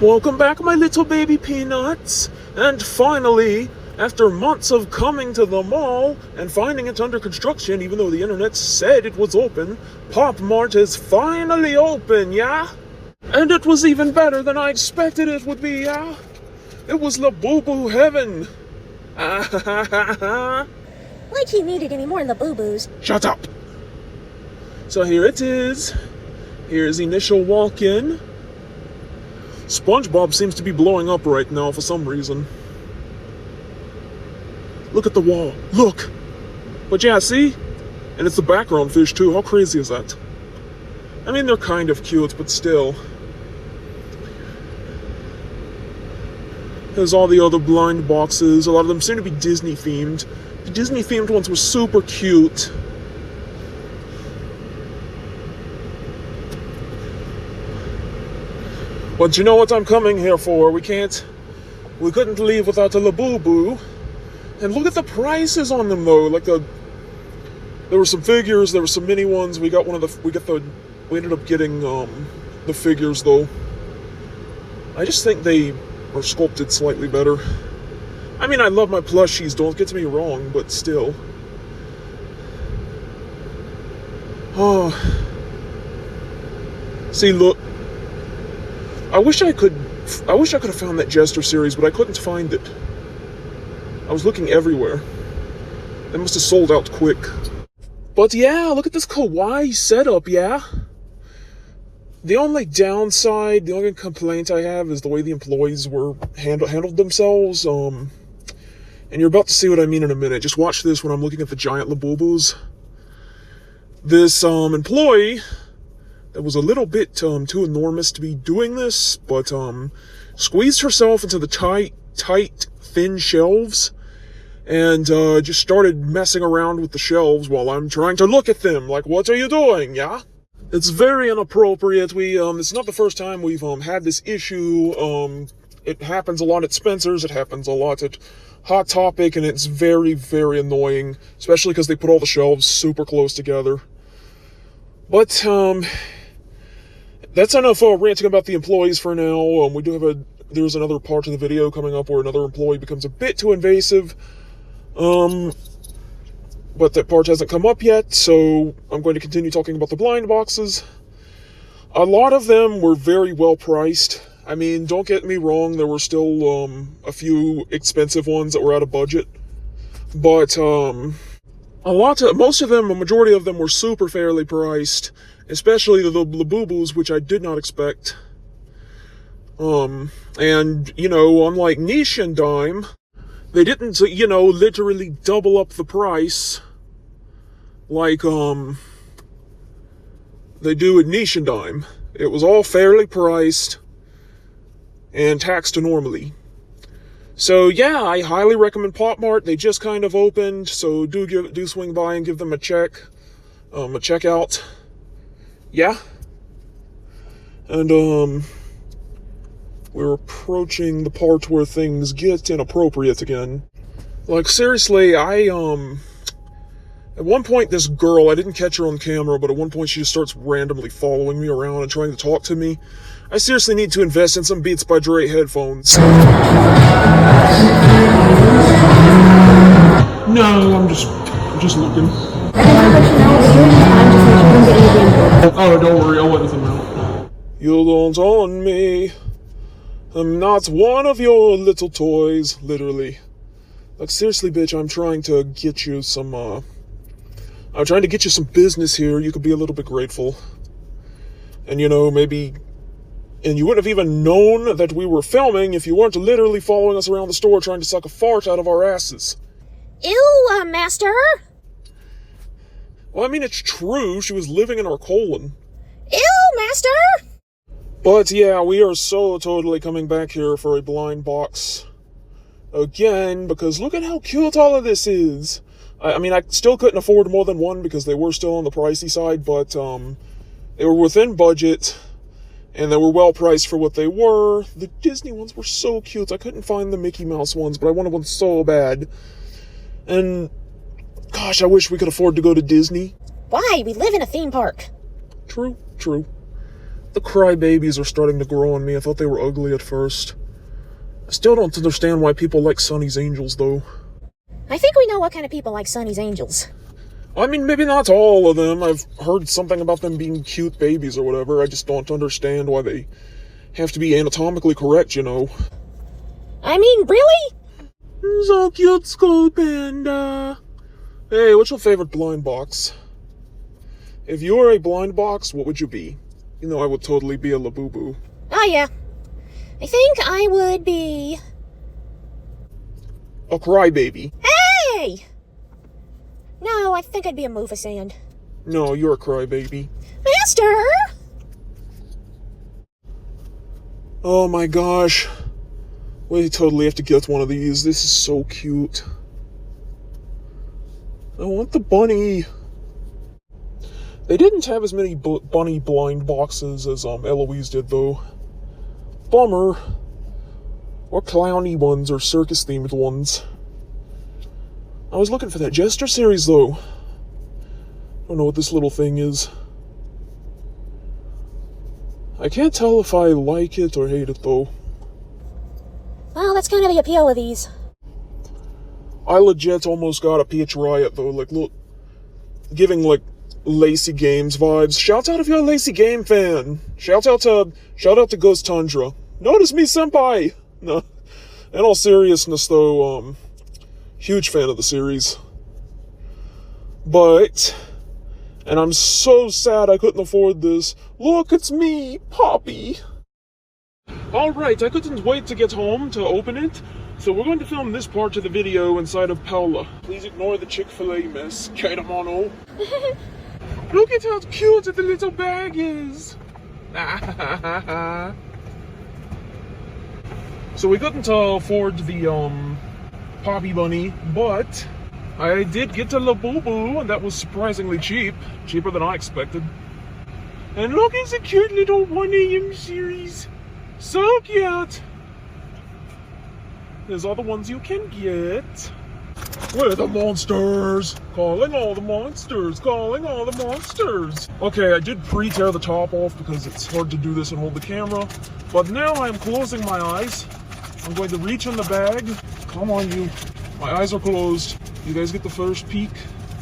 Welcome back, my little baby peanuts. And finally, after months of coming to the mall and finding it under construction, even though the internet said it was open, PopMart is finally open, yeah? And it was even better than I expected it would be, yeah? It was Labubu heaven. Like he needed any more Labubus. Shut up. So here it is. Here's initial walk-in. SpongeBob seems to be blowing up right now for some reason. Look at the wall. Look! But yeah, see? And it's the background fish too. How crazy is that? I mean, they're kind of cute, but still. There's all the other blind boxes. A lot of them seem to be Disney themed. The Disney themed ones were super cute. But you know what I'm coming here for? We couldn't leave without a Labubu. And look at the prices on them though. Like there were some figures, there were some mini ones. We ended up getting the figures though. I just think they are sculpted slightly better. I mean, I love my plushies, don't get me wrong, but still. Oh. See, look. I wish I could have found that Jester series, but I couldn't find it. I was looking everywhere. They must have sold out quick. But yeah, look at this kawaii setup, yeah? The only downside, the only complaint I have is the way the employees were handled themselves. And you're about to see what I mean in a minute. Just watch this when I'm looking at the giant Labubus. This employee that was a little bit too enormous to be doing this, but squeezed herself into the tight, thin shelves and just started messing around with the shelves while I'm trying to look at them. Like, what are you doing, yeah? It's very inappropriate. It's not the first time we've had this issue. It happens a lot at Spencer's, it happens a lot at Hot Topic, and it's very, very annoying, especially because they put all the shelves super close together. But, that's enough ranting about the employees for now. There's another part of the video coming up where another employee becomes a bit too invasive. But that part hasn't come up yet, so I'm going to continue talking about the blind boxes. A lot of them were very well priced. I mean, don't get me wrong, there were still a few expensive ones that were out of budget. But most of them, a majority of them were super fairly priced. Especially the Labubus, which I did not expect. And, unlike Niche and Dime, they didn't, literally double up the price like, they do at Niche and Dime. It was all fairly priced and taxed normally. So, yeah, I highly recommend PopMart. They just kind of opened, so do swing by and give them a checkout. Yeah, and we're approaching the part where things get inappropriate again. Like, seriously, at one point this girl, I didn't catch her on camera, but at one point she just starts randomly following me around and trying to talk to me. I seriously need to invest in some Beats by Dre headphones. No, I'm just looking. Oh, don't worry, I'll let nothing out. You don't own me. I'm not one of your little toys, literally. Like, seriously, bitch, I'm trying to get you some business here. You could be a little bit grateful. And, maybe... And you wouldn't have even known that we were filming if you weren't literally following us around the store trying to suck a fart out of our asses. Ew, master! Well, I mean, it's true. She was living in our colon. Ew, master! But yeah, we are so totally coming back here for a blind box again, because look at how cute all of this is. I mean, I still couldn't afford more than one because they were still on the pricey side, but they were within budget, and they were well priced for what they were. The Disney ones were so cute. I couldn't find the Mickey Mouse ones, but I wanted one so bad. And gosh, I wish we could afford to go to Disney. Why? We live in a theme park. True. The crybabies are starting to grow on me. I thought they were ugly at first. I still don't understand why people like Sunny's Angels, though. I think we know what kind of people like Sunny's Angels. I mean, maybe not all of them. I've heard something about them being cute babies or whatever. I just don't understand why they have to be anatomically correct, you know. I mean, really? So cute, Skull Panda. Hey, what's your favorite blind box? If you were a blind box, what would you be? You know, I would totally be a Labubu. Oh, yeah. I think I would be... A crybaby. Hey! No, I think I'd be a Mufasand. No, you're a crybaby. Master! Oh my gosh. We totally have to get one of these. This is so cute. I want the bunny. They didn't have as many bunny blind boxes as Eloise did, though. Bummer. Or clowny ones, or circus-themed ones. I was looking for that Jester series, though. I don't know what this little thing is. I can't tell if I like it or hate it, though. Well, that's kind of the appeal of these. I legit almost got a Peach Riot, though. Like, look, giving, like, Lacy Games vibes. Shout out if you're a Lacy Game fan. Shout out to Ghost Tundra. Notice me, senpai! No. In all seriousness, though, huge fan of the series. But, and I'm so sad I couldn't afford this. Look, it's me, Popee. Alright, I couldn't wait to get home to open it, so we're going to film this part of the video inside of Paula. Please ignore the Chick-fil-A mess, Kedamono. Look at how cute the little bag is. So we couldn't afford the Popee bunny, but I did get a Labubu, and that was surprisingly cheap. Cheaper than I expected. And look, it's a cute little 1AM series. So cute. There's all the ones you can get. Where are the monsters? Calling all the monsters. Calling all the monsters. Okay, I did pre-tear the top off because it's hard to do this and hold the camera. But now I'm closing my eyes. I'm going to reach in the bag. Come on, you. My eyes are closed. You guys get the first peek.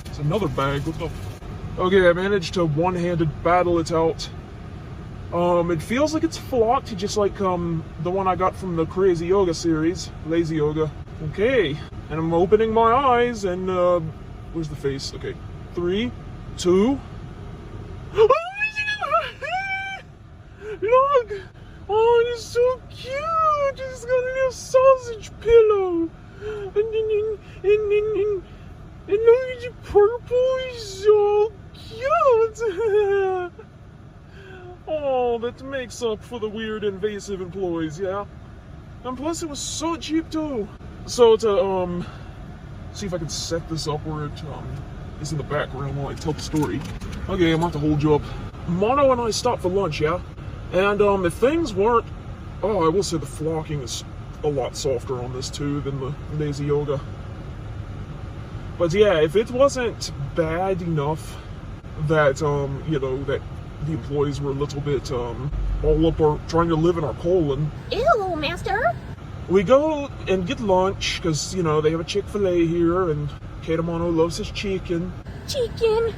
It's another bag. What the... Okay, I managed to one-handed battle it out. It feels like it's flocked, just like the one I got from the Crazy Yoga series, Lazy Yoga. Okay, and I'm opening my eyes, and where's the face? Okay, 3, 2. Look! Oh, it's so cute! It's got a little sausage pillow, and look at the purple. It's so cute. Oh, that makes up for the weird invasive employees, yeah? And plus it was so cheap too. So to see if I can set this up where it is in the background while I tell the story. Okay, I'm gonna have to hold you up. Mono and I stopped for lunch, yeah? And if things weren't, oh, I will say the flocking is a lot softer on this too than the Lazy Yoga. But yeah, if it wasn't bad enough that you know, that the employees were a little bit all up or trying to live in our colon. Ew, Master! We go and get lunch because, you know, they have a Chick-fil-A here and Kedamono loves his chicken. Chicken!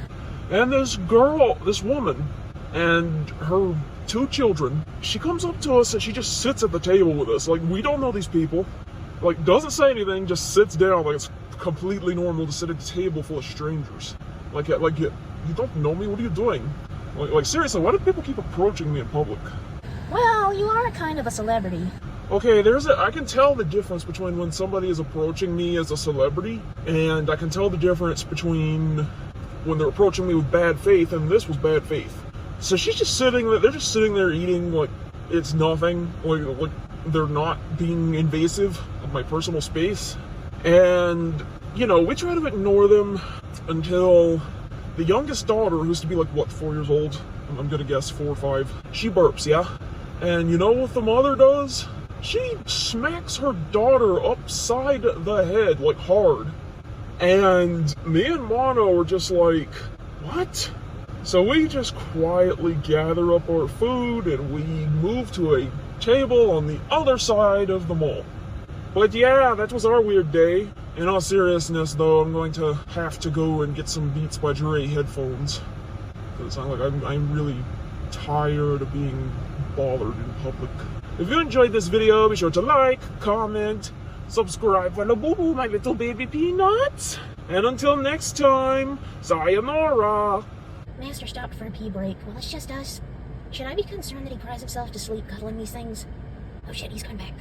And this girl, this woman, and her 2 children, she comes up to us and she just sits at the table with us. Like, we don't know these people. Like, doesn't say anything, just sits down like it's completely normal to sit at a table full of strangers. Like you don't know me, what are you doing? Like seriously, why do people keep approaching me in public? Well, you are kind of a celebrity. Okay, I can tell the difference between when somebody is approaching me as a celebrity, and I can tell the difference between when they're approaching me with bad faith, and this was bad faith. So she's just sitting there, they're just sitting there eating like it's nothing, like they're not being invasive of my personal space. And, you know, we try to ignore them until the youngest daughter, who's to be like, what, 4 years old? I'm gonna guess 4 or 5. She burps, yeah? And you know what the mother does? She smacks her daughter upside the head, like hard. And me and Mono were just like, what? So we just quietly gather up our food and we move to a table on the other side of the mall. But yeah, that was our weird day. In all seriousness though, I'm going to have to go and get some Beats by Dre headphones. Because I'm really tired of being bothered in public. If you enjoyed this video, be sure to like, comment, subscribe for Labubu, my little baby peanuts. And until next time, sayonara. Master stopped for a pee break. Well, it's just us. Should I be concerned that he cries himself to sleep cuddling these things? Oh shit, he's coming back.